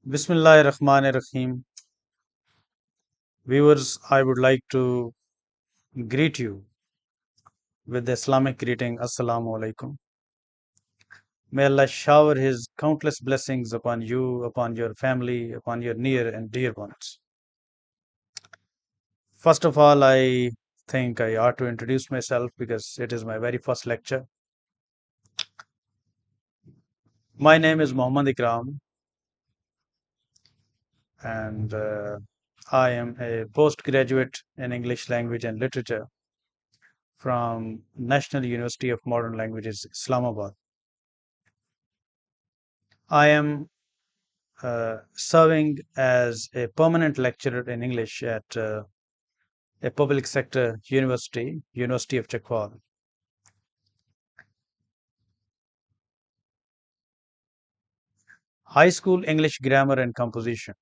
Bismillahirrahmanirrahim. Viewers, I would like to greet you with the Islamic greeting Assalamu alaikum. May Allah shower His countless blessings upon you, upon your family, upon your near and dear ones. First of all, I think I ought to introduce myself because it is my very first lecture. My name is Muhammad Ikram, and I am a postgraduate in English language and literature from National University of Modern Languages, Islamabad. I am serving as a permanent lecturer in English at a public sector university, University of Chakwal. High school English grammar and composition.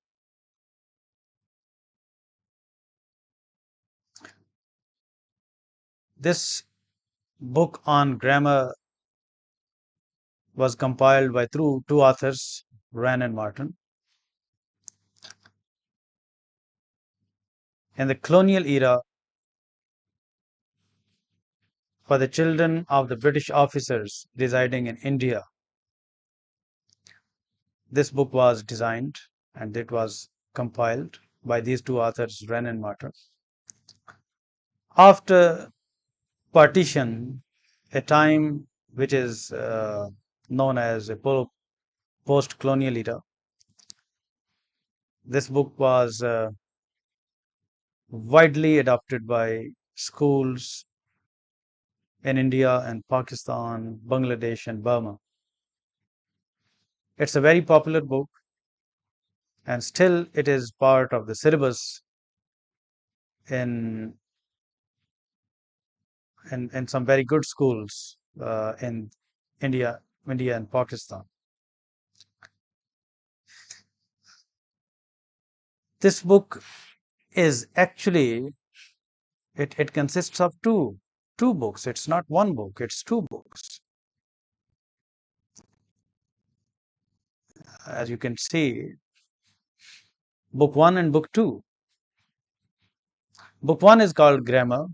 This book on grammar was compiled by two authors, Wren and Martin. In the colonial era, for the children of the British officers residing in India, this book was designed and it was compiled by these two authors, Wren and Martin. After partition, a time which is known as a post-colonial era, this book was widely adopted by schools in India and Pakistan, Bangladesh, and Burma. It's a very popular book, and still it is part of the syllabus in in some very good schools in India and Pakistan. This book is actually it consists of two books. It's not one book, it's two books. As you can see, book one and book two. Book one is called Grammar,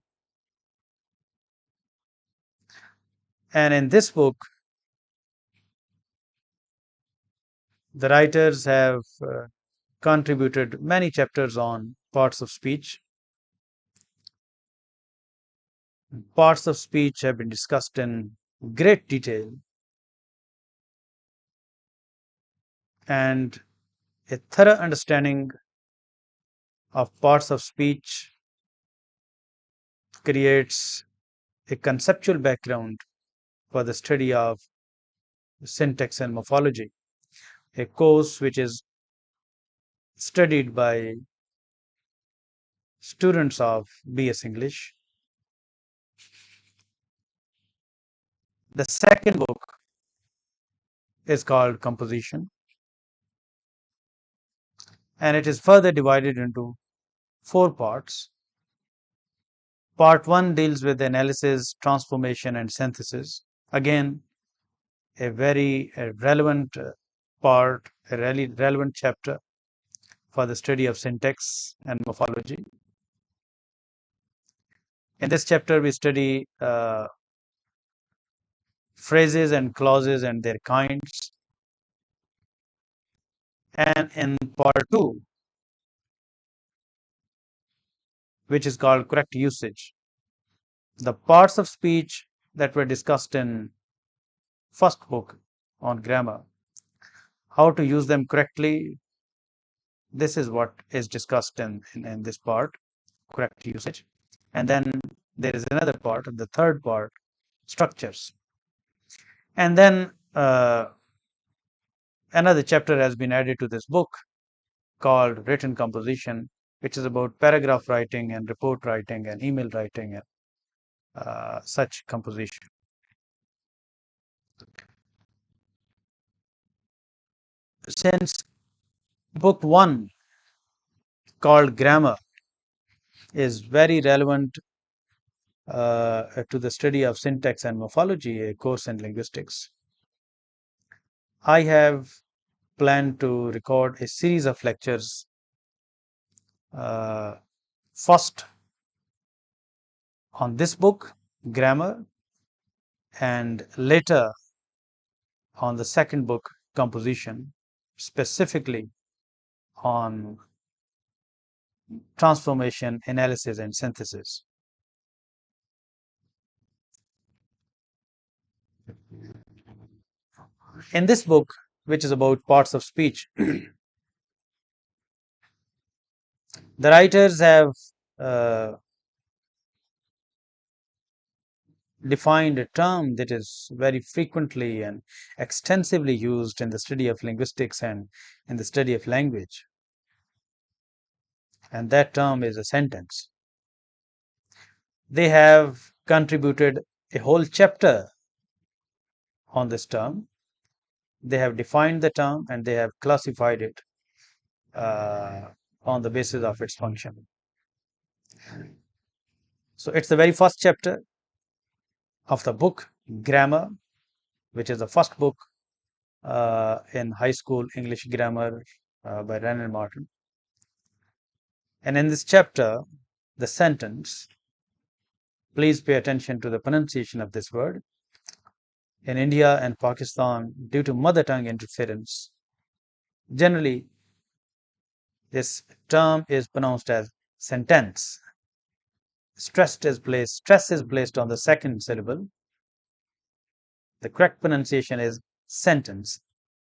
and in this book, the writers have contributed many chapters on parts of speech. Parts of speech have been discussed in great detail, and a thorough understanding of parts of speech creates a conceptual background for the study of syntax and morphology, a course which is studied by students of BS English. The second book is called Composition, and it is further divided into four parts. Part 1 deals with analysis, transformation, and synthesis. Again, a very relevant part, a really relevant chapter for the study of syntax and morphology. In this chapter, we study phrases and clauses and their kinds. And in part 2, which is called correct usage, the parts of speech that were discussed in first book on grammar, how to use them correctly, this is what is discussed in this part, correct usage. And then there is another part, the third part, structures. And then another chapter has been added to this book called written composition, which is about paragraph writing and report writing and email writing and such composition. Since book one, called grammar, is very relevant to the study of syntax and morphology, a course in linguistics, I have plan to record a series of lectures, first on this book, grammar, and later on the second book, composition, specifically on transformation, analysis, and synthesis. In this book, which is about parts of speech, the writers have uh, defined a term that is very frequently and extensively used in the study of linguistics and in the study of language, and that term is a sentence. They have contributed a whole chapter on this term. They have defined the term and they have classified it uh, on the basis of its function. So it's the very first chapter of the book, Grammar, which is the first book in high school English grammar by Wren and Martin. And in this chapter, the sentence, please pay attention to the pronunciation of this word. In India and Pakistan, due to mother tongue interference, generally this term is pronounced as sentence. Stress is placed on the second syllable. The correct pronunciation is sentence.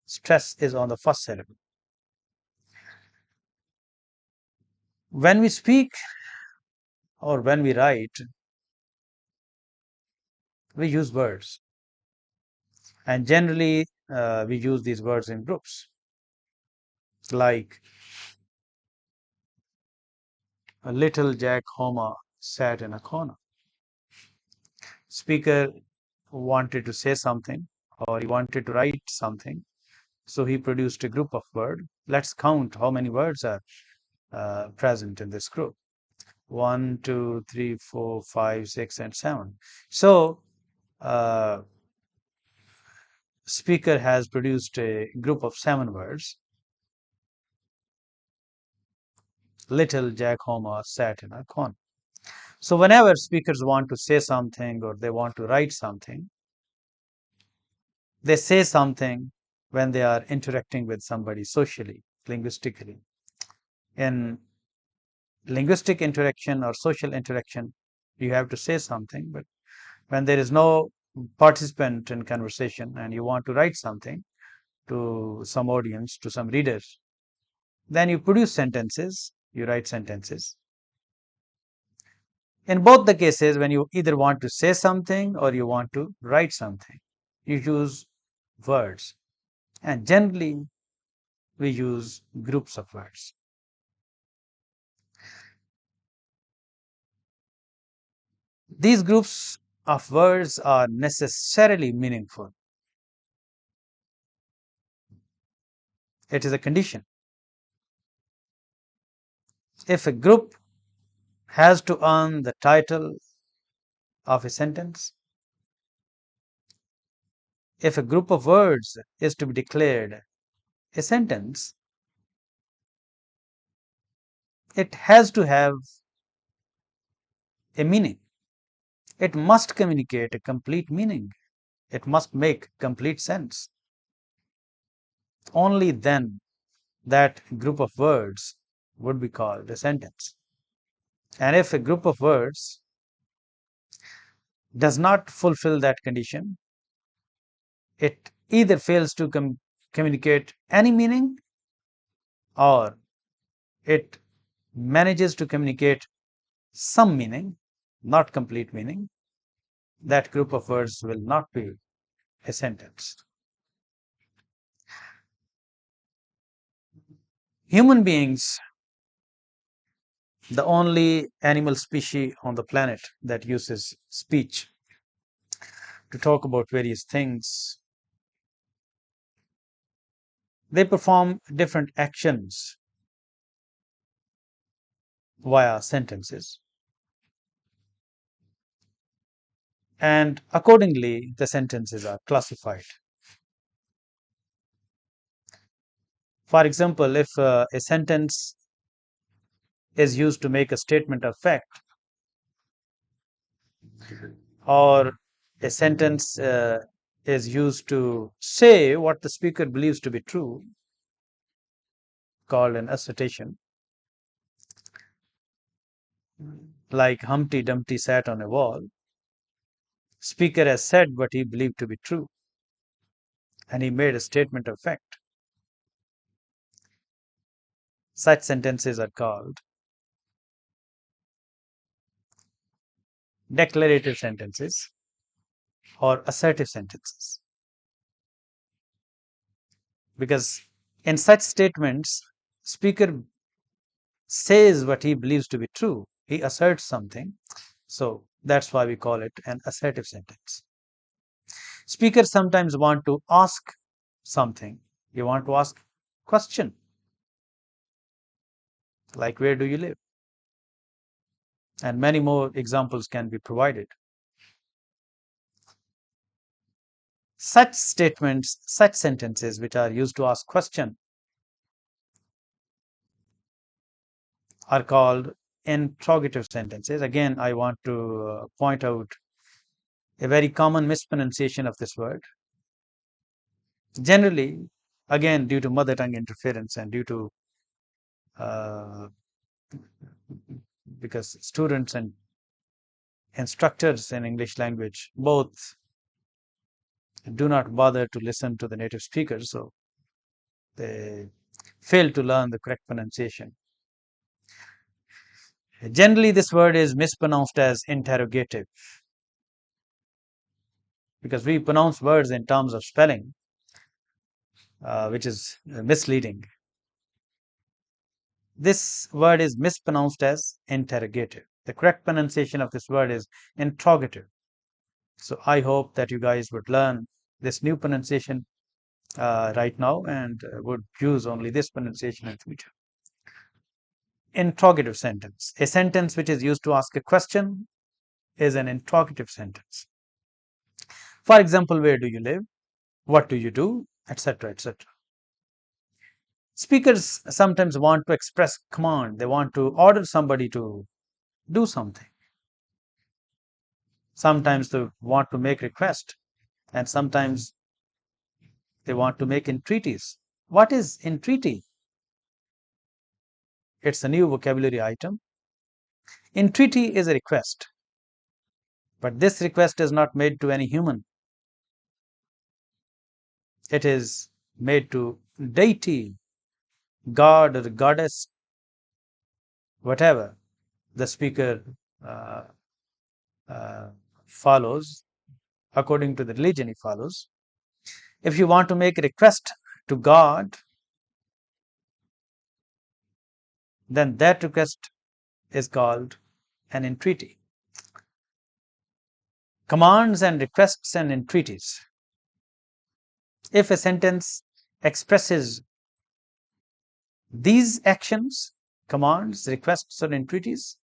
Stress is on the first syllable. When we speak or when we write, we use words, and generally we use these words in groups, like a little Jack Homer sat in a corner. Speaker wanted to say something or he wanted to write something, so he produced a group of words. Let's count how many words are present in this group. 1, 2, 3, 4, 5, 6, and 7. So speaker has produced a group of 7 words. Little Jack Homer sat in a corner. So whenever speakers want to say something or they want to write something, they say something when they are interacting with somebody socially, linguistically. In linguistic interaction or social interaction, you have to say something, but when there is no participant in conversation and you want to write something to some audience, to some readers, then you produce sentences, you write sentences. In both the cases, when you either want to say something or you want to write something, you use words, and generally we use groups of words. These groups of words are necessarily meaningful. It is a condition. If a group has to earn the title of a sentence, if a group of words is to be declared a sentence, it has to have a meaning. It must communicate a complete meaning. It must make complete sense. Only then that group of words would be called a sentence. And if a group of words does not fulfill that condition, it either fails to communicate any meaning or it manages to communicate some meaning, not complete meaning. That group of words will not be a sentence. Human beings, the only animal species on the planet that uses speech to talk about various things, they perform different actions via sentences. And accordingly, the sentences are classified. For example, if a sentence is used to make a statement of fact, or a sentence is used to say what the speaker believes to be true, called an assertion, like Humpty Dumpty sat on a wall. Speaker has said what he believed to be true, and he made a statement of fact. Such sentences are called declarative sentences or assertive sentences, because in such statements, speaker says what he believes to be true. He asserts something. So that's why we call it an assertive sentence. Speakers sometimes want to ask something. You want to ask question, like where do you live? And many more examples can be provided. Such statements, such sentences which are used to ask question are called interrogative sentences. Again, I want to point out a very common mispronunciation of this word. Generally, again, due to mother tongue interference and due to because students and instructors in English language both do not bother to listen to the native speakers, so they fail to learn the correct pronunciation. Generally, this word is mispronounced as interrogative, because we pronounce words in terms of spelling, which is misleading. This word is mispronounced as interrogative. The correct pronunciation of this word is interrogative. So I hope that you guys would learn this new pronunciation right now and would use only this pronunciation in future. Interrogative sentence. A sentence which is used to ask a question is an interrogative sentence. For example, where do you live? What do you do? Etc. etc. Speakers sometimes want to express command. They want to order somebody to do something. Sometimes they want to make request, and sometimes they want to make entreaties. What is entreaty? It's a new vocabulary item. Entreaty is a request, but this request is not made to any human. It is made to deity, god or goddess, whatever the speaker uh, follows, according to the religion he follows. If you want to make a request to God, then that request is called an entreaty. Commands and requests and entreaties. If a sentence expresses these actions, commands, requests, or entreaties,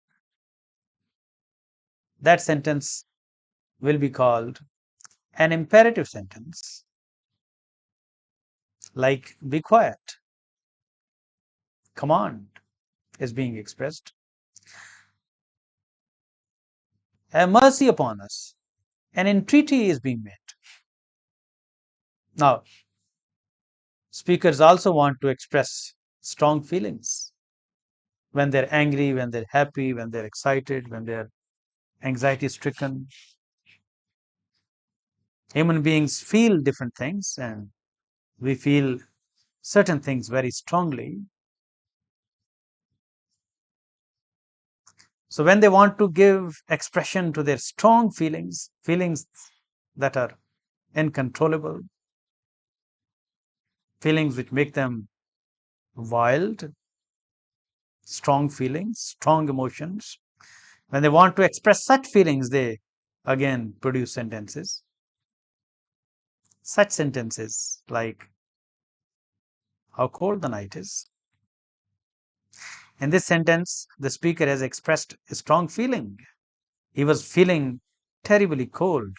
that sentence will be called an imperative sentence, like be quiet. Command is being expressed. Have mercy upon us. An entreaty is being made. Now, speakers also want to express strong feelings. When they're angry, when they're happy, when they're excited, when they're anxiety stricken. Human beings feel different things, and we feel certain things very strongly. So when they want to give expression to their strong feelings, feelings that are uncontrollable, feelings which make them wild, strong feelings, strong emotions, when they want to express such feelings, they again produce sentences. Such sentences like, how cold the night is. In this sentence, the speaker has expressed a strong feeling. He was feeling terribly cold,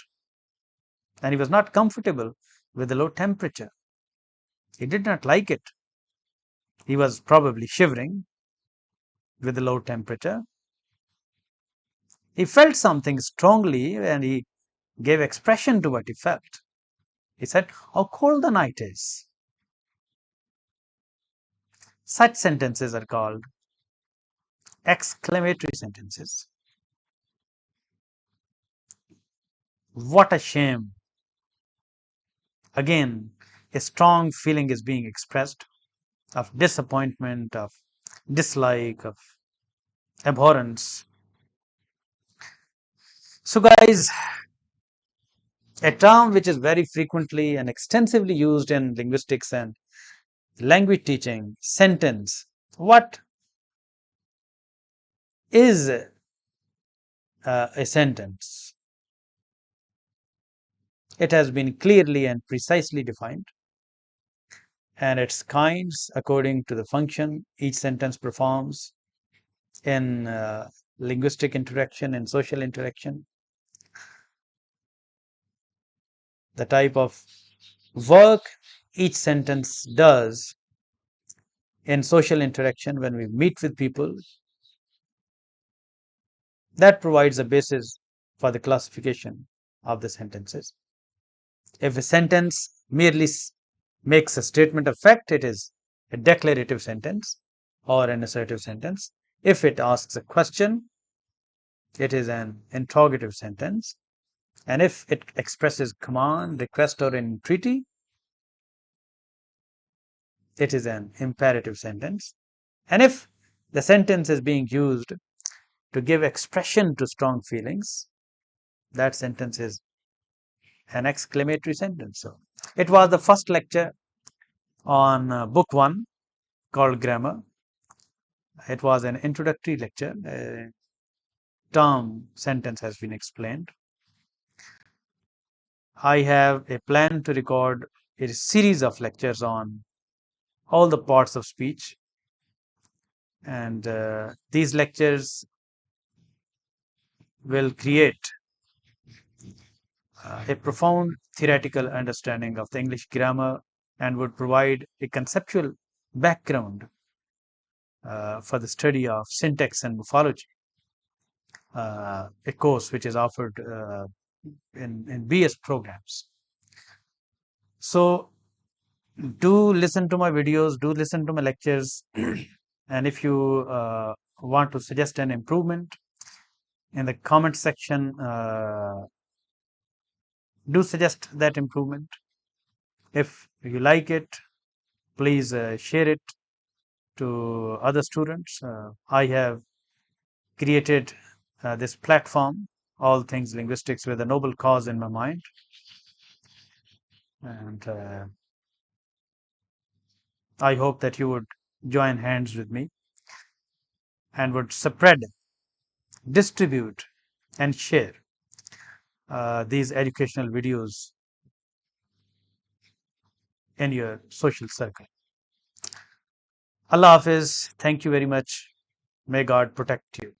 and he was not comfortable with the low temperature. He did not like it. He was probably shivering with the low temperature. He felt something strongly and he gave expression to what he felt. He said, "How cold the night is." Such sentences are called exclamatory sentences. What a shame. Again, a strong feeling is being expressed of disappointment, of dislike, of abhorrence. So, guys, a term which is very frequently and extensively used in linguistics and language teaching, sentence. What is a sentence? It has been clearly and precisely defined, and its kinds according to the function each sentence performs in linguistic interaction and social interaction, the type of work each sentence does in social interaction when we meet with people. That provides a basis for the classification of the sentences. If a sentence merely makes a statement of fact, it is a declarative sentence or an assertive sentence. If it asks a question, it is an interrogative sentence. And if it expresses command, request, or entreaty, it is an imperative sentence. And if the sentence is being used to give expression to strong feelings, that sentence is an exclamatory sentence. So it was the first lecture on book 1 called Grammar. It was an introductory lecture. A term sentence has been explained. I have a plan to record a series of lectures on all the parts of speech, and these lectures will create a profound theoretical understanding of the English grammar and would provide a conceptual background for the study of syntax and morphology, a course which is offered in BS programs. So do listen to my videos, do listen to my lectures, and if you want to suggest an improvement in the comment section, do suggest that improvement. If you like it, please share it to other students. I have created this platform, All Things Linguistics, with a noble cause in my mind. And I hope that you would join hands with me and would spread, distribute, and share these educational videos in your social circle. Allah Hafiz. Thank you very much. May God protect you.